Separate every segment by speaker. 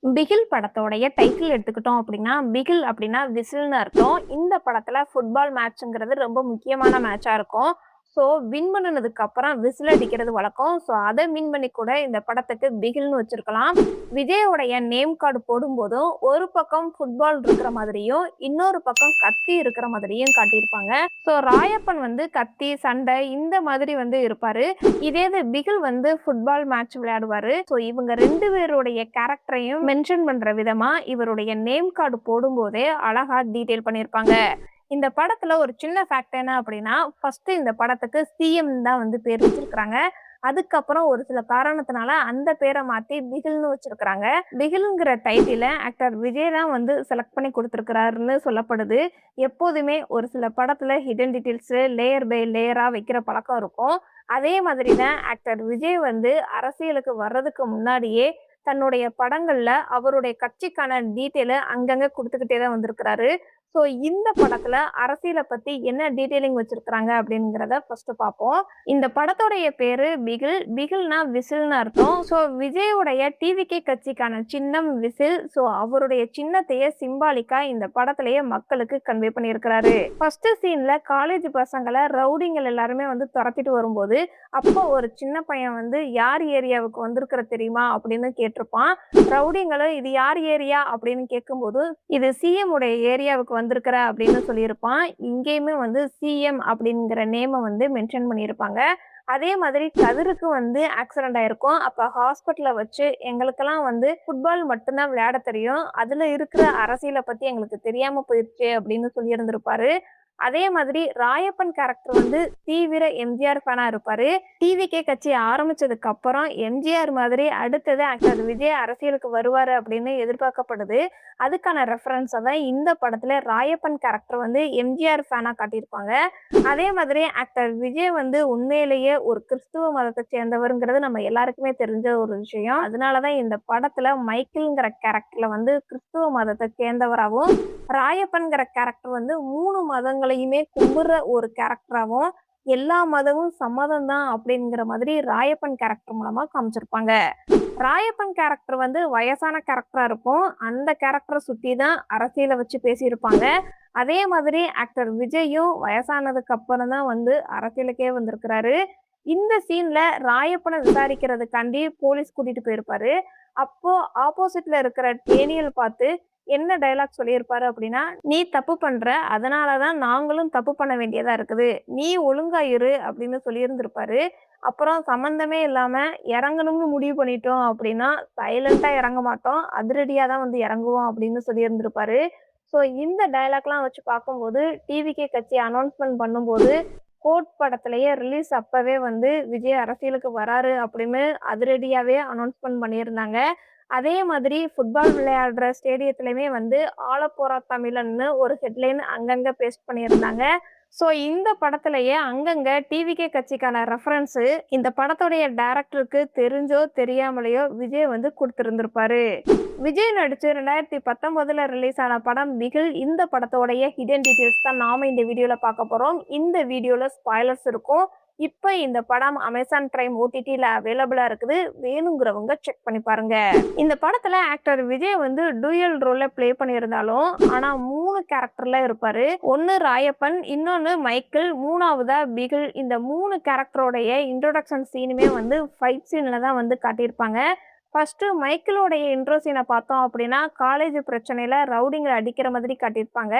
Speaker 1: பிகில் படத்தோடைய டைட்டில் எடுத்துக்கிட்டோம் அப்படின்னா, பிகில் அப்படின்னா விசில்னு அர்த்தம். இந்த படத்துல ஃபுட்பால் மேட்ச்ங்கிறது ரொம்ப முக்கியமான மேட்ச்சா இருக்கும். ஸோ, வின் பண்ணுனதுக்கு அப்புறம் விசில் அடிக்கிறது வழக்கம். ஸோ, அத மீன் பண்ணி கூட இந்த படத்துக்கு பிகில்னு வச்சிருக்கலாம். விஜயோடைய நேம் கார்டு போடும்போதும், ஒரு பக்கம் ஃபுட்பால் இருக்கிற மாதிரியும், இன்னொரு பக்கம் கத்தி இருக்கிற மாதிரியும் காட்டியிருப்பாங்க. ஸோ, ராயப்பன் வந்து கத்தி, சண்டை இந்த மாதிரி வந்து இருப்பாரு. இதே இது பிகில் வந்து ஃபுட்பால் மேட்ச் விளையாடுவாரு. ஸோ இவங்க 2 பேருடைய கேரக்டரையும் மென்ஷன் பண்ற விதமா, இவருடைய நேம் கார்டு போடும்போதே அழகா டீட்டெயில் பண்ணியிருப்பாங்க. இந்த படத்துல ஒரு சின்ன ஃபேக்ட் என்ன அப்படின்னா, ஃபர்ஸ்ட் இந்த படத்துக்கு சிஎம் தான் வந்து பேர் வச்சிருக்காங்க. அதுக்கப்புறம் ஒரு சில காரணத்தினால அந்த பேர மாத்தி பிகில்னு வச்சிருக்காங்க. பிகில்ங்கிற டைட்டில ஆக்டர் விஜய் தான் வந்து செலக்ட் பண்ணி குடுத்திருக்கிறாருன்னு சொல்லப்படுது. எப்போதுமே ஒரு சில படத்துல ஹிடன் டீட்டெயில்ஸ் லேயர் பை லேயரா வைக்கிற பழக்கம் இருக்கும். அதே மாதிரி தான் ஆக்டர் விஜய் வந்து அரசியலுக்கு வர்றதுக்கு முன்னாடியே தன்னுடைய படங்கள்ல அவருடைய கட்சிக்கான டீட்டெயில அங்கங்க குடுத்துக்கிட்டே தான் வந்திருக்கிறாரு. ஸோ இந்த படத்துல அரசியல பத்தி என்ன டீட்டெயிலிங் வச்சிருக்கிறாங்க அப்படிங்கிறத ஃபர்ஸ்ட் பார்ப்போம். இந்த படத்தோடைய பேரு பிகில். பிகில்னா விசில்னு அர்த்தம். ஸோ விஜயோடைய டிவிகே கட்சிக்கான சின்னம் விசில். ஸோ அவருடைய சின்னத்தையே சிம்பாலிக்கா இந்த படத்திலேயே மக்களுக்கு கன்வே பண்ணியிருக்கிறாரு. ஃபர்ஸ்ட் சீன்ல காலேஜ் பசங்கள ரவுடிங்கள் எல்லாருமே வந்து துரத்திட்டு வரும்போது, அப்போ ஒரு சின்ன பையன் வந்து யார் ஏரியாவுக்கு வந்திருக்கிற தெரியுமா அப்படின்னு கேட்டிருப்பான். ரவுடிங்களும் இது யார் ஏரியா அப்படின்னு கேட்கும்போது, இது சிஎம் உடைய ஏரியாவுக்கு வந்திருக்கிற அப்படின்னு சொல்லியிருப்பான். இங்கேயுமே வந்து சிஎம் அப்படிங்கிற நேம வந்து மென்ஷன் பண்ணியிருப்பாங்க. அதே மாதிரி கதிருக்கு வந்து ஆக்சிடென்ட் ஆயிருக்கும். அப்ப ஹாஸ்பிட்டல்ல வச்சு எங்களுக்கெல்லாம் வந்து ஃபுட்பால் மட்டும் தான் விளையாட தெரியும். அதுல இருக்கிற அரசியல பத்தி எங்களுக்கு தெரியாம போயிருச்சு அப்படின்னு சொல்லியிருந்திருப்பாரு. அதே மாதிரி ராயப்பன் கேரக்டர் வந்து தீவிர எம்ஜிஆர் ஃபேனா இருப்பாரு. டிவிகே கட்சி ஆரம்பிச்சதுக்கு அப்புறம் எம்ஜிஆர் மாதிரி அடுத்தது ஆக்டர் விஜய் அரசியலுக்கு வருவாரு அப்படின்னு எதிர்பார்க்கப்படுது. அதுக்கான ரெஃபரன்ஸா தான் இந்த படத்துல ராயப்பன் கேரக்டர் வந்து எம்ஜிஆர் ஃபேனா காட்டியிருப்பாங்க. அதே மாதிரி ஆக்டர் விஜய் வந்து உண்மையிலேயே ஒரு கிறிஸ்துவ மதத்தை சேர்ந்தவருங்கிறது நம்ம எல்லாருக்குமே தெரிஞ்ச ஒரு விஷயம். அதனாலதான் இந்த படத்துல மைக்கேல்ங்கிற கேரக்டர்ல வந்து கிறிஸ்துவ மதத்தை சேர்ந்தவராகவும், ராயப்பன்கிற கேரக்டர் வந்து 3 மதங்களையுமே கும்புற ஒரு கேரக்டராவும், எல்லா மதமும் சம்மதம் தான் அப்படிங்கிற மாதிரி ராயப்பன் கேரக்டர் மூலமா காமிச்சிருப்பாங்க. ராயப்பன் கேரக்டர் வந்து வயசான கேரக்டரா இருக்கும். அந்த கேரக்டர சுத்தி தான் அரசியல வச்சு பேசியிருப்பாங்க. அதே மாதிரி ஆக்டர் விஜயும் வயசானதுக்கு அப்புறம் தான் வந்து அரசியலுக்கே வந்திருக்கிறாரு. இந்த சீன்ல ராயப்பன விசாரிக்கிறதுக்காண்டி போலீஸ் கூட்டிட்டு போயிருப்பாரு. அப்போ ஆப்போசிட்ல இருக்கிற டேனியல் பார்த்து என்ன டயலாக் சொல்லியிருப்பாரு அப்படின்னா, "நீ தப்பு பண்ற. அதனால தான் நாங்களும் தப்பு பண்ண வேண்டியதா இருக்குது. நீ ஒழுங்கா இரு" அப்படின்னு சொல்லியிருந்திருப்பாரு. அப்புறம் சம்மந்தமே இல்லாம இறங்கணும்னு முடிவு பண்ணிட்டோம் அப்படின்னா, சைலன்ட்டா இறங்க மாட்டோம். அதிரடியா தான் வந்து இறங்குவோம் அப்படின்னு சொல்லியிருந்திருப்பாரு. ஸோ இந்த டயலாக்லாம் வச்சு பார்க்கும்போது, டிவிகே கட்சி அனௌன்ஸ்மென்ட் பண்ணும்போது, கோட் படத்திலேயே ரிலீஸ் அப்பவே வந்து விஜய் அரசியலுக்கு வராரு அப்படின்னு அதிரடியாவே அனௌன்ஸ்மென்ட் பண்ணியிருந்தாங்க. அதே மாதிரி ஃபுட்பால் விளையாடுற ஸ்டேடியத்திலயுமே வந்து "ஆளப்போறா தமிழன்னு" ஒரு ஹெட்லைன் அங்கங்க பேஸ்ட் பண்ணியிருந்தாங்க. ஸோ இந்த படத்திலேயே அங்கங்க டிவிகே கட்சிக்கான ரெஃபரன்ஸு இந்த படத்துடைய டைரக்டருக்கு தெரிஞ்சோ, தெரியாமலேயோ விஜய் வந்து குடுத்திருந்திருப்பாரு. விஜய் நடிச்சு 2019ல ரிலீஸ் ஆன படம் பிகில். இந்த படத்தோடைய ஹிடன் டீட்டெயில்ஸ் தான் நாம இந்த வீடியோல பார்க்க போறோம். இந்த வீடியோல ஸ்பாய்லர்ஸ் இருக்கும். இப்ப இந்த படம் அமேசான் பிரைம் ஓடிடில அவைலபிளா இருக்குது. வேணுங்கிறவங்க செக் பண்ணி பாருங்க. இந்த படத்துல ஆக்டர் விஜய் வந்து டூயல் ரோல்ல ப்ளே பண்ணியிருந்தாலும், ஆனா 3 கேரக்டர்ல இருப்பாரு. ஒண்ணு ராயப்பன், இன்னொன்னு மைக்கேல், 3வதா பிகில். இந்த 3 கேரக்டரோடைய இன்ட்ரோடக்ஷன் சீனுமே வந்து ஃபைட் சீன்ல தான் வந்து காட்டியிருப்பாங்க. ஃபர்ஸ்ட்டு மைக்கேலோடைய இன்ட்ரோ சீன பார்த்தோம் அப்படின்னா, காலேஜ் பிரச்சனையில ரவுடிங்கள அடிக்கிற மாதிரி காட்டியிருப்பாங்க.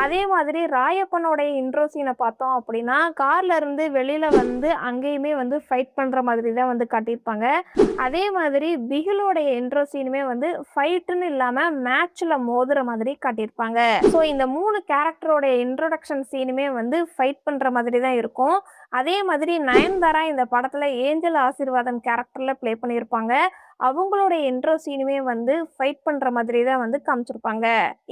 Speaker 1: அதே மாதிரி ராயப்பனுடைய இன்ட்ரோ சீன பார்த்தோம் அப்படின்னா, கார்ல இருந்து வெளியில வந்து அங்கேயுமே வந்து ஃபைட் பண்ற மாதிரி தான் வந்து காட்டியிருப்பாங்க. அதே மாதிரி பிகிலோடைய இன்ட்ரோ சீனுமே வந்து ஃபைட்டுன்னு இல்லாம மேட்ச்ல மோதுற மாதிரி காட்டியிருப்பாங்க. ஸோ இந்த 3 கேரக்டரோடைய இன்ட்ரோடக்ஷன் சீனுமே வந்து ஃபைட் பண்ற மாதிரி தான் இருக்கும். அதே மாதிரி நயன்தாரா இந்த படத்துல ஏஞ்சல் ஆசீர்வாதம் கேரக்டர்ல ப்ளே பண்ணியிருப்பாங்க. அவங்களுடைய இன்ட்ரோ சீனுமே வந்து ஃபைட் பண்ற மாதிரி தான் வந்து காமிச்சிருப்பாங்க.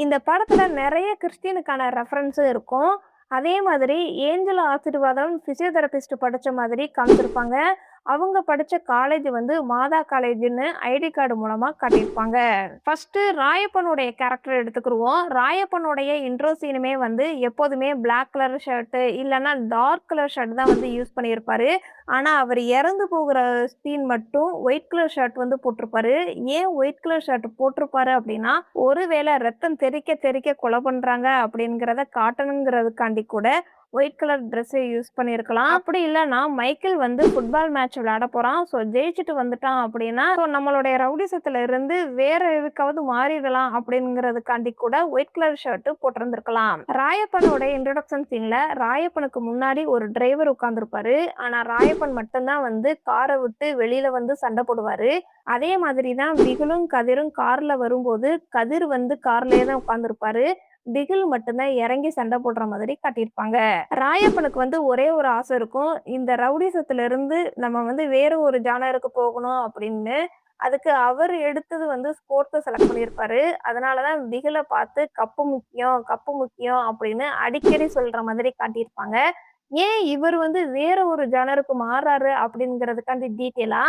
Speaker 1: இந்த படத்துல நெறைய கிறிஸ்டியனுக்கான ரெஃபரன்ஸும் இருக்கும். அதே மாதிரி ஏஞ்சல் ஆசீர்வாதம் பிசியோதெரபிஸ்ட் படிச்ச மாதிரி காமிச்சிருப்பாங்க. அவங்க படிச்ச காலேஜ் வந்து மாதா காலேஜ்ன்னு ஐடி கார்டு மூலமா காட்டியிருப்பாங்க. ஃபர்ஸ்ட் ராயப்பனுடைய கேரக்டர் எடுத்துக்கிருவோம். ராயப்பனுடைய இன்ட்ரோ சீனுமே வந்து எப்போதுமே பிளாக் கலர் ஷர்ட் இல்லன்னா டார்க் கலர் ஷர்ட் தான் வந்து யூஸ் பண்ணியிருப்பாரு. ஆனா அவர் இறந்து போகிற சீன் மட்டும் ஒயிட் கலர் ஷர்ட் வந்து போட்டிருப்பாரு. ஏன் ஒயிட் கலர் ஷர்ட் போட்டிருப்பாரு அப்படின்னா, ஒருவேளை ரத்தம் தெறிக்க தெறிக்க கொலை பண்றாங்க அப்படிங்கிறத காட்டணுங்கிறதுக்காண்டி கூட ஒயிட் கலர் ட்ரெஸ் யூஸ் பண்ணியிருக்கலாம். அப்படி இல்லன்னா மைக்கேல் வந்து ஃபுட்பால் மேட்ச் விளையாட போறான். ஸோ ஜெயிச்சுட்டு வந்துட்டான் அப்படின்னா, ஸோ நம்மளுடைய ரவுடிசத்துல இருந்து வேற எதுக்காவது மாறிடலாம் அப்படிங்கிறதுக்காண்டி கூட ஒயிட் கலர் ஷர்ட் போட்டிருந்திருக்கலாம். ராயப்பனோட இன்ட்ரோடக்ஷன் சீன்ல ராயப்பனுக்கு முன்னாடி ஒரு டிரைவர் உட்கார்ந்திருப்பாரு. ஆனா ராயப்பன் மட்டும்தான் வந்து காரை விட்டு வெளியில வந்து சண்டை போடுவாரு. அதே மாதிரி தான் பிகிலும் கதிரும் கார்ல வரும்போது கதிர் வந்து கார்லயே தான் உட்கார்ந்திருப்பாரு. பிகில் மட்டும்தான் இறங்கி சண்டை போடுற மாதிரி காட்டியிருப்பாங்க. ராயப்பனுக்கு வந்து ஒரே ஒரு ஆசை இருக்கும். இந்த ரவுடிசத்துல இருந்து நம்ம வந்து வேற ஒரு ஜானருக்கு போகணும் அப்படின்னு. அதுக்கு அவர் எடுத்தது வந்து ஸ்போர்ட்ஸ செலக்ட் பண்ணியிருப்பாரு. அதனாலதான் பிகில பார்த்து கப்பு முக்கியம், கப்பு முக்கியம் அப்படின்னு அடிக்கடி சொல்ற மாதிரி காட்டியிருப்பாங்க. ஏன் இவர் வந்து வேற ஒரு ஜானருக்கு மாறாரு அப்படிங்கிறதுக்காண்டி டீட்டெயிலா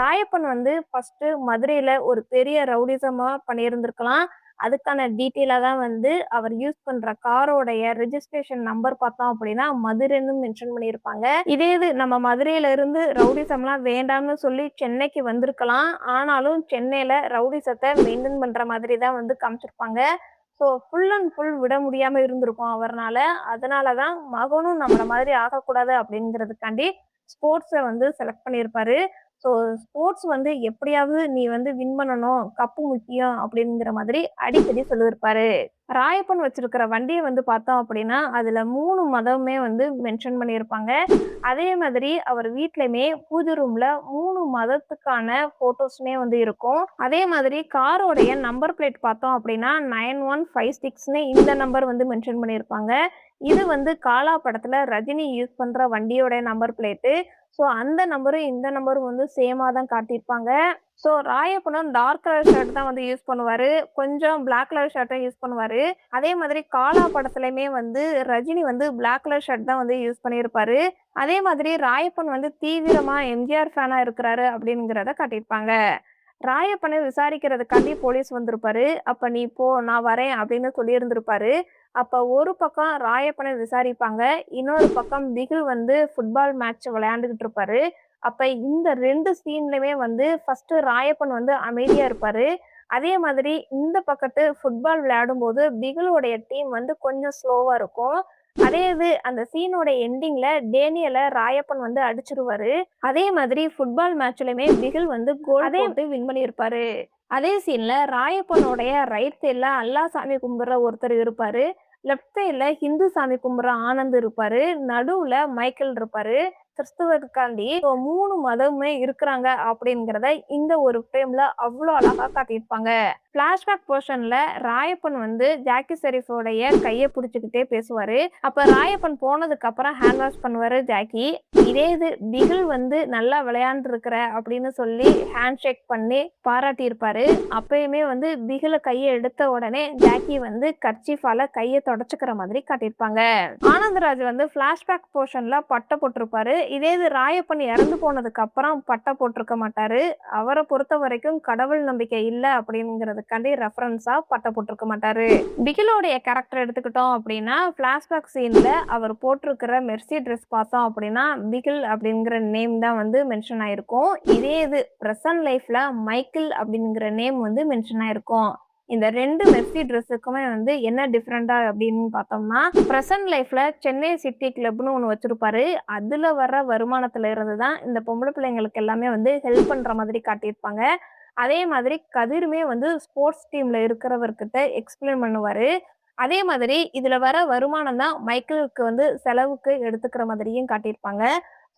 Speaker 1: ராயப்பன் வந்து ஃபர்ஸ்ட் மதுரையில ஒரு பெரிய ரவுடிசமா பண்ணியிருந்திருக்கலாம். அதுக்கான டீட்டெயிலா தான் வந்து அவர் யூஸ் பண்ற காரோடைய ரெஜிஸ்ட்ரேஷன் நம்பர் பார்த்தோம் அப்படின்னா மதுரைன்னு மென்ஷன் பண்ணியிருப்பாங்க. இதே இது நம்ம மதுரையில இருந்து ரவுடிசம்லாம் வேண்டாம்னு சொல்லி சென்னைக்கு வந்திருக்கலாம். ஆனாலும் சென்னையில ரவுடிசத்தை மெயின்டைன் பண்ற மாதிரி தான் வந்து காமிச்சிருப்பாங்க. ஸோ ஃபுல் அண்ட் ஃபுல் விட முடியாம இருந்திருக்கும் அவர்னால. அதனால தான் மகனும் நம்மள மாதிரி ஆகக்கூடாது அப்படிங்கிறதுக்காண்டி ஸ்போர்ட்ஸ வந்து செலக்ட் பண்ணியிருப்பாரு. ஸோ ஸ்போர்ட்ஸ் வந்து எப்படியாவது நீ வந்து வின் பண்ணணும், கப்பு முக்கியம் அப்படிங்கிற மாதிரி அடிக்கடி சொல்லியிருப்பாரு. ராயப்பன் வச்சிருக்கிற வண்டிய வந்து பார்த்தோம் அப்படின்னா, அதுல 3 மதமுமே வந்து மென்ஷன் பண்ணியிருப்பாங்க. அதே மாதிரி அவர் வீட்லயுமே பூஜை ரூம்ல 3 மதத்துக்கான ஃபோட்டோஸுமே வந்து இருக்கும். அதே மாதிரி காரோடைய நம்பர் பிளேட் பார்த்தோம் அப்படின்னா, 9156ன்னு இந்த நம்பர் வந்து மென்ஷன் பண்ணியிருப்பாங்க. இது வந்து காலா படத்துல ரஜினி யூஸ் பண்ற வண்டியோட நம்பர் பிளேட்டு. ஸோ அந்த நம்பரும் இந்த நம்பரும் வந்து சேமா தான் காட்டியிருப்பாங்க. ஸோ ராயப்பனும் டார்க் கலர் ஷர்ட் தான் வந்து யூஸ் பண்ணுவாரு. கொஞ்சம் பிளாக் கலர் ஷர்ட்டும் யூஸ் பண்ணுவாரு. அதே மாதிரி காலா படத்துலயுமே வந்து ரஜினி வந்து பிளாக் கலர் ஷர்ட் தான் வந்து யூஸ் பண்ணியிருப்பாரு. அதே மாதிரி ராயப்பன் வந்து தீவிரமா எம்ஜிஆர் ஃபேனா இருக்கிறாரு அப்படிங்கிறத காட்டியிருப்பாங்க. ராயப்பனை விசாரிக்கிறதுக்காண்டி போலீஸ் வந்திருப்பாரு. அப்ப நீ போ நான் வரேன் அப்படின்னு சொல்லியிருந்திருப்பாரு. அப்ப ஒரு பக்கம் ராயப்பனை விசாரிப்பாங்க. இன்னொரு பக்கம் பிகில் வந்து ஃபுட்பால் மேட்ச் விளையாண்டுகிட்டு இருப்பாரு. அப்ப இந்த 2 சீன்லயுமே வந்து ஃபர்ஸ்ட் ராயப்பன் வந்து அமைதியா இருப்பாரு. அதே மாதிரி இந்த பக்கத்து ஃபுட்பால் விளையாடும்போது பிகிலோடைய டீம் வந்து கொஞ்சம் ஸ்லோவா இருக்கும். அதே இது அந்த சீனோட எண்டிங்ல டேனியல ராயப்பன் வந்து அடிச்சிருவாரு. அதே மாதிரி ஃபுட்பால் மேட்ச்லயுமே பிகில் வந்து கோல் போட்டு வின் பண்ணியிருப்பாரு. அதே சீன்ல ராயப்பனுடைய ரைட் சைட்ல அல்லாஹ் சாமி கும்பிடுற ஒருத்தர் இருப்பாரு. லெஃப்ட் சைட்ல ஹிந்து சாமி கும்பிடுற ஆனந்த் இருப்பாரு. நடுவுல மைக்கேல் இருப்பாரு. கிறிஸ்துவருக்காண்டி 3 மதமுமே இருக்கிறாங்க அப்படிங்கிறத இந்த ஒரு ஃப்ரேம்ல அவ்வளோ அழகா காட்டியிருப்பாங்க. பிளாஷ்பேக் போர்ஷன்ல ராயப்பன் வந்து ஜாக்கி ஷெரீஃபோடைய கையை பிடிச்சுக்கிட்டே பேசுவாரு. அப்ப ராயப்பன் போனதுக்கு அப்புறம் ஹேண்ட் வாஷ் பண்ணுவாரு ஜாக்கி. இதே இது பிகில் வந்து நல்லா விளையாண்டு இருக்கிற அப்படின்னு சொல்லி ஹேண்ட் ஷேக் பண்ணி பாராட்டியிருப்பாரு. அப்பயுமே வந்து பிகில கையை எடுத்த உடனே ஜாக்கி வந்து கர்ச்சீஃபால கையை தொடச்சுக்கிற மாதிரி காட்டியிருப்பாங்க. ஆனந்தராஜ் வந்து பிளாஷ்பேக் போர்ஷன்ல பட்டை போட்டிருப்பாரு. இதே இது ராயப்பன் இறந்து போனதுக்கு அப்புறம் பட்டை போட்டிருக்க மாட்டாரு. அவரை பொறுத்த வரைக்கும் கடவுள் நம்பிக்கை இல்லை அப்படிங்கிறதுக்காண்டி ரெஃபரன்ஸா பட்டை போட்டிருக்க மாட்டாரு. பிகிலோடைய கேரக்டர் எடுத்துக்கிட்டோம் அப்படின்னா பிளாஷ்பேக் சீன்ல அவர் போட்டிருக்கிற மெர்சி ட்ரெஸ் பார்த்தோம் அப்படின்னா பிகில் அப்படிங்கிற நேம் தான் வந்து மென்ஷன் ஆயிருக்கும். இதே இது பிரசன்ட் லைஃப்ல மைக்கேல் அப்படிங்கிற நேம் வந்து மென்ஷன் ஆயிருக்கும். இந்த 2 மெர்சி ட்ரெஸ்ஸுக்குமே வந்து என்ன டிஃப்ரெண்டா அப்படின்னு பார்த்தோம்னா, பிரசன்ட் லைஃப்ல சென்னை சிட்டி கிளப்னு ஒண்ணு வச்சிருப்பாரு. அதுல வர்ற வருமானத்துல இருந்து தான் இந்த பொம்பளை பிள்ளைங்களுக்கு எல்லாமே வந்து ஹெல்ப் பண்ற மாதிரி காட்டியிருப்பாங்க. அதே மாதிரி கதிருமே வந்து ஸ்போர்ட்ஸ் டீம்ல இருக்கிறவர்கிட்ட எக்ஸ்பிளைன் பண்ணுவாரு. அதே மாதிரி இதுல வர வருமானம் தான் மைக்கேலுக்கு வந்து செலவுக்கு எடுத்துக்கிற மாதிரியும் காட்டியிருப்பாங்க.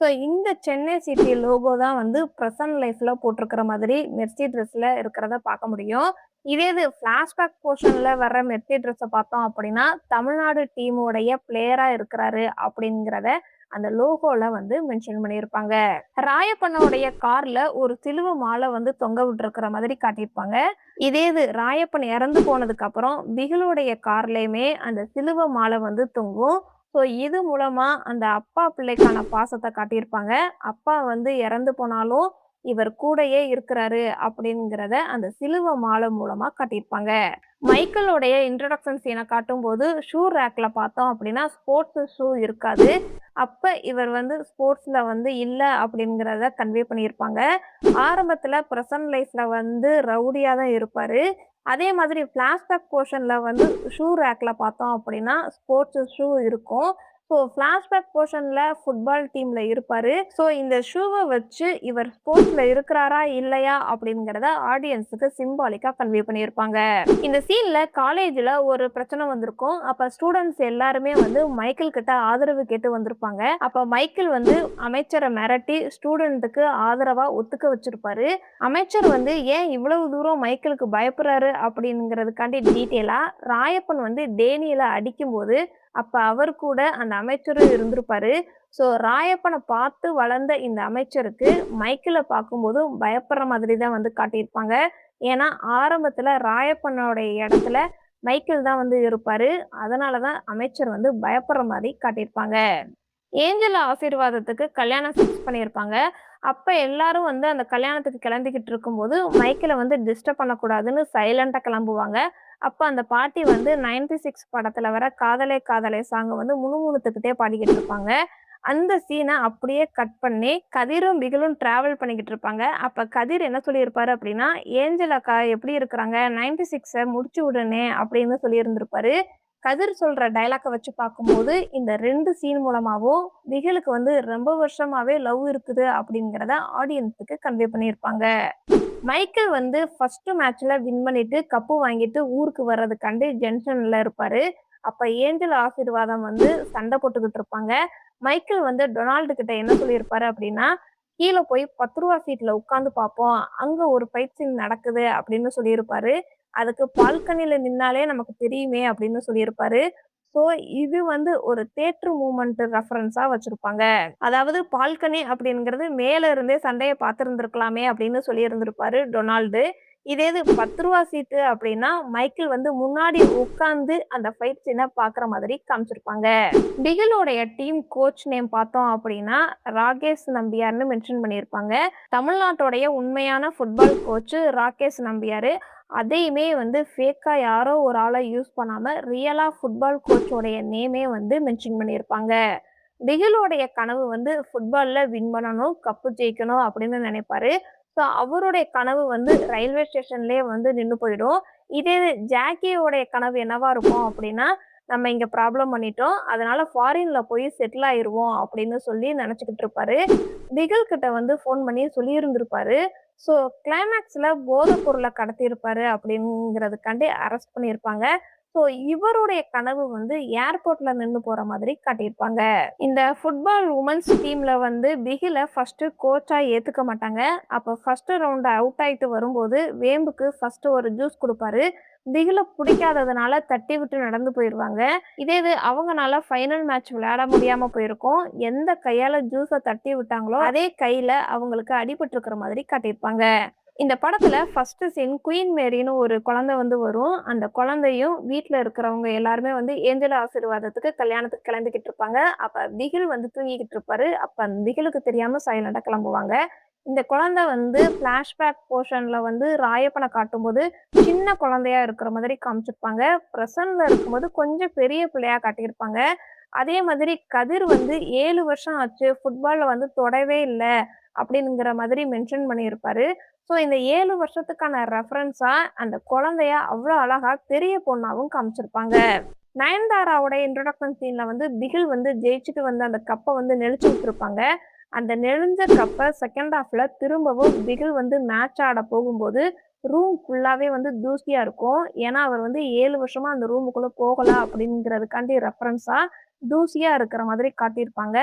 Speaker 1: ஸோ இந்த சென்னை சிட்டி லோகோ தான் வந்து பிரசன்ட் லைஃப்ல போட்டிருக்கிற மாதிரி மெர்சி ட்ரெஸ்ல இருக்கிறத பார்க்க முடியும். இதே இது பிளாஷ்பேக் போர்ஷன்ல வர்ற மெர்சி ட்ரெஸ்ஸை பார்த்தோம் அப்படின்னா தமிழ்நாடு டீமோடைய பிளேயரா இருக்கிறாரு அப்படிங்கிறத அந்த லோகோல வந்து மென்ஷன் பண்ணியிருப்பாங்க. ராயப்பனுடைய கார்ல ஒரு சிலுவை மாலை வந்து தொங்க விட்டுருக்கிற மாதிரி காட்டியிருப்பாங்க. இதே இது ராயப்பன் இறந்து போனதுக்கு அப்புறம் பிகிலுடைய கார்லயுமே அந்த சிலுவை மாலை வந்து தொங்கும். ஸோ இது மூலமா அந்த அப்பா பிள்ளைக்கான பாசத்த காட்டியிருப்பாங்க. அப்பா வந்து இறந்து போனாலும், இவர் கூடயே இருக்கிறாரு அப்படிங்கிறத அந்த சிலுவ மாலை மூலமா காட்டியிருப்பாங்க. மைக்கேலோடைய இன்ட்ரோடக்ஷன் சீன காட்டும்போது, ஷூ ரேக்ல பார்த்தோம் அப்படின்னா, ஸ்போர்ட்ஸ் ஷூ இருக்காது. அப்ப இவர் வந்து ஸ்போர்ட்ஸ்ல வந்து இல்ல அப்படிங்கிறத கன்வே பண்ணியிருப்பாங்க. ஆரம்பத்துல பிரசன்ட் லைஃப்ல வந்து ரவுடியா தான் இருப்பாரு. அதே மாதிரி ஃபிளாஷ்பேக் போர்ஷன்ல வந்து ஷூ ரேக்ல பார்த்தோம் அப்படின்னா, ஸ்போர்ட்ஸ் ஷூ இருக்கும். ஸோ ஃபிளாஷ்பேக் போர்ஷன்ல ஃபுட்பால் டீம்ல இருப்பாரு. ஸோ இந்த ஷூவ வச்சு இவர் ஸ்போர்ட்ஸ்ல இருக்கிறாரா? இல்லையா? அப்படிங்கிறத ஆடியன்ஸுக்கு சிம்பாலிக்கா கன்வே பண்ணியிருப்பாங்க. இந்த சீன்ல காலேஜ்ல ஒரு பிரச்சனை வந்திருக்கும். அப்ப ஸ்டூடண்ட்ஸ் எல்லாருமே வந்து மைக்கேல் கிட்ட ஆதரவு கேட்டு வந்திருப்பாங்க. அப்ப மைக்கேல் வந்து அமைச்சர மிரட்டி ஸ்டூடண்ட்டுக்கு ஆதரவா ஒத்துக்க வச்சிருப்பாரு. அமைச்சர் வந்து ஏன் இவ்வளவு தூரம் மைக்கேலுக்கு பயப்படுறாரு அப்படிங்கிறதுக்காண்டி டீட்டெயிலா ராயப்பன் வந்து டேனியல அடிக்கும்போது, அப்ப அவர் கூட அந்த அமைச்சரும் இருந்திருப்பாரு. ஸோ ராயப்பன பார்த்து வளர்ந்த இந்த அமைச்சருக்கு மைக்கேல பார்க்கும்போதும் பயப்படுற மாதிரி தான் வந்து காட்டியிருப்பாங்க. ஏன்னா, ஆரம்பத்துல ராயப்பனோடைய இடத்துல மைக்கேல் தான் வந்து இருப்பாரு. அதனால தான் அமைச்சர் வந்து பயப்படுற மாரி காட்டியிருப்பாங்க. ஏஞ்சல் ஆசீர்வாதத்துக்கு கல்யாணம் ஃபிக்ஸ் பண்ணியிருப்பாங்க. அப்ப எல்லாரும் வந்து அந்த கல்யாணத்துக்கு கிளம்பிக்கிட்டு இருக்கும்போது, மைக்கேல வந்து டிஸ்டர்ப் பண்ணக்கூடாதுன்னு சைலன்ட்டா கிளம்புவாங்க. அப்ப அந்த பாட்டி வந்து 96 படத்துல வர "காதலே காதலே" சாங்க வந்து முணுமுணுத்துக்கிட்டே பாடிக்கிட்டு இருப்பாங்க. அந்த சீன அப்படியே கட் பண்ணி, கதிரும், பிகிலும் டிராவல் பண்ணிக்கிட்டு இருப்பாங்க. அப்ப கதிர் என்ன சொல்லியிருப்பாரு அப்படின்னா, "ஏஞ்சல் அக்கா எப்படி இருக்கிறாங்க? 96 முடிச்சு விடுனே" அப்படின்னு சொல்லியிருந்திருப்பாரு. கதிர் சொல்ற டயலாக்க வச்சு பார்க்கும்போது, இந்த 2 சீன் மூலமாவும் பிகிலுக்கு வந்து ரொம்ப வருஷமாவே லவ் இருக்குது அப்படிங்கிறத ஆடியன்ஸுக்கு கன்வே பண்ணியிருப்பாங்க. மைக்கேல் வந்து ஃபர்ஸ்ட் மேட்ச்ல வின் பண்ணிட்டு கப்பு வாங்கிட்டு ஊருக்கு வர்றதுக்காண்டி ஜங்ஷன்ல இருப்பாரு. அப்ப ஏஞ்சல் ஆசீர்வாதம் வந்து சண்டை போட்டுக்கிட்டு இருப்பாங்க. மைக்கேல் வந்து டொனால்டு கிட்ட என்ன சொல்லியிருப்பாரு அப்படின்னா, "கீழ போய் ரூ. 10 சீட்ல உட்கார்ந்து பார்ப்போம். அங்க ஒரு ஃபைட் சீன் நடக்குது" அப்படின்னு சொல்லியிருப்பாரு. அதுக்கு பால்கனில நின்னாலே நமக்கு தெரியுமே அப்படின்னு சொல்லியிருப்பாரு. ஸோ இது வந்து ஒரு தியேட்டர் மூவ்மெண்ட் ரெஃபரன்ஸா வச்சிருப்பாங்க. அதாவது பால்கனி அப்படிங்கிறது மேல இருந்தே சண்டைய பார்த்திருந்திருக்கலாமே அப்படின்னு சொல்லியிருந்திருப்பாரு டொனால்டு. இதே இது ரூ. 10 சீட்டு அப்படின்னா, மைக்கேல் வந்து முன்னாடி உட்கார்ந்து அந்த ஃபைட் சீன பார்க்குற மாதிரி காமிச்சிருப்பாங்க. பிகிலோடைய டீம் கோச் நேம் பார்த்தோம் அப்படின்னா, ராகேஷ் நம்பியார்ன்னு மென்ஷன் பண்ணியிருப்பாங்க. தமிழ்நாட்டோடைய உண்மையான ஃபுட்பால் கோச் ராகேஷ் நம்பியாரு. அதையுமே வந்து ஃபேக்கா யாரோ ஒரு ஆள யூஸ் பண்ணாம, ரியலா ஃபுட்பால் கோச்சோடைய நேமே வந்து மென்ஷன் பண்ணியிருப்பாங்க. பிகிலோடைய கனவு வந்து ஃபுட்பால்ல வின் பண்ணணும், கப்பு ஜெயிக்கணும் அப்படின்னு நினைப்பாரு. ஸோ அவருடைய கனவு வந்து ரயில்வே ஸ்டேஷன்லயே வந்து நின்னு போயிடும். இதே இது ஜாக்கியோடைய கனவு என்னவா இருக்கும் அப்படின்னா, நம்ம இங்க ப்ராப்ளம் பண்ணிட்டோம். அதனால ஃபாரின்ல போய் செட்டில் ஆயிருவோம் அப்படின்னு சொல்லி நினைச்சுக்கிட்டு இருப்பாரு. பிகில் கிட்ட வந்து ஃபோன் பண்ணி சொல்லியிருந்திருப்பாரு. ஸோ கிளைமேக்ஸ்ல போதைப் பொருள கடத்தியிருப்பாரு அப்படிங்கிறதுக்காண்டி அரெஸ்ட் பண்ணியிருப்பாங்க. ஸோ இவருடைய கனவு வந்து ஏர்போர்ட்ல நின்னு போற மாதிரி காட்டியிருப்பாங்க. இந்த ஃபுட்பால் வுமன்ஸ் டீம்ல வந்து பிகில ஃபர்ஸ்ட்டு கோச்சா ஏத்துக்க மாட்டாங்க. அப்ப ஃபர்ஸ்ட் ரவுண்ட் அவுட் ஆயிட்டு வரும்போது வேம்புக்கு ஃபர்ஸ்ட் ஒரு ஜூஸ் குடுப்பாரு. பிகில புடிக்காததுனால தட்டி விட்டு நடந்து போயிருவாங்க. இதே இது அவங்கனால ஃபைனல் மேட்ச் விளையாட முடியாம போயிருக்கும். எந்த கையால ஜூஸ தட்டி விட்டாங்களோ, அதே கையில அவங்களுக்கு அடிபட்டுருக்கிற மாதிரி காட்டியிருப்பாங்க. இந்த படத்துல ஃபர்ஸ்ட் சீன் குயின் மேரின்னு ஒரு குழந்தை வந்து வரும். அந்த குழந்தையும் வீட்ல இருக்கிறவங்க எல்லாருமே வந்து ஏஞ்சல் ஆசீர்வாதத்துக்கு கல்யாணத்துக்கு கிளம்பிக்கிட்டு இருப்பாங்க. அப்ப பிகில் வந்து தூங்கிக்கிட்டு இருப்பாரு. அப்ப பிகிலுக்கு தெரியாம சைலன்ட்டா கிளம்புவாங்க. இந்த குழந்தை வந்து ஃபிளாஷ்பேக் போர்ஷன்ல வந்து ராயப்பன காட்டும்போது சின்ன குழந்தையா இருக்கிற மாதிரி காமிச்சிருப்பாங்க. பிரசன்ட்ல இருக்கும்போது கொஞ்சம் பெரிய பிள்ளையா காட்டியிருப்பாங்க. அதே மாதிரி கதிர் வந்து 7 வருஷம் ஆச்சு ஃபுட்பால்ல வந்து தொடவே இல்ல அப்படிங்கிற மாதிரி மென்ஷன் பண்ணியிருப்பாரு. ஸோ இந்த 7 வருஷத்துக்கான ரெஃபரன்ஸா அந்த குழந்தைய அவ்ளோ அழகா பெரிய பொண்ணாவும் காமிச்சிருப்பாங்க. நயன்தாராவோட இன்ட்ரோடக்ஷன் சீன்ல வந்து பிகில் வந்து ஜெயிச்சுட்டு வந்து அந்த கப்ப வந்து நெளிச்சு விட்டுருப்பாங்க. அந்த நெளிஞ்ச கப்ப செகண்ட் ஹாஃப்ல திரும்பவும் பிகில் வந்து மேட்ச் ஆட போகும்போது, ரூம் ஃபுல்லாவே வந்து தூசியா இருக்கும். ஏன்னா, அவர் வந்து 7 வருஷமா அந்த ரூமுக்குள்ள போகல அப்படிங்கிறதுக்காண்டி ரெஃபரன்ஸா தூசியா இருக்கிற மாதிரி காட்டியிருப்பாங்க.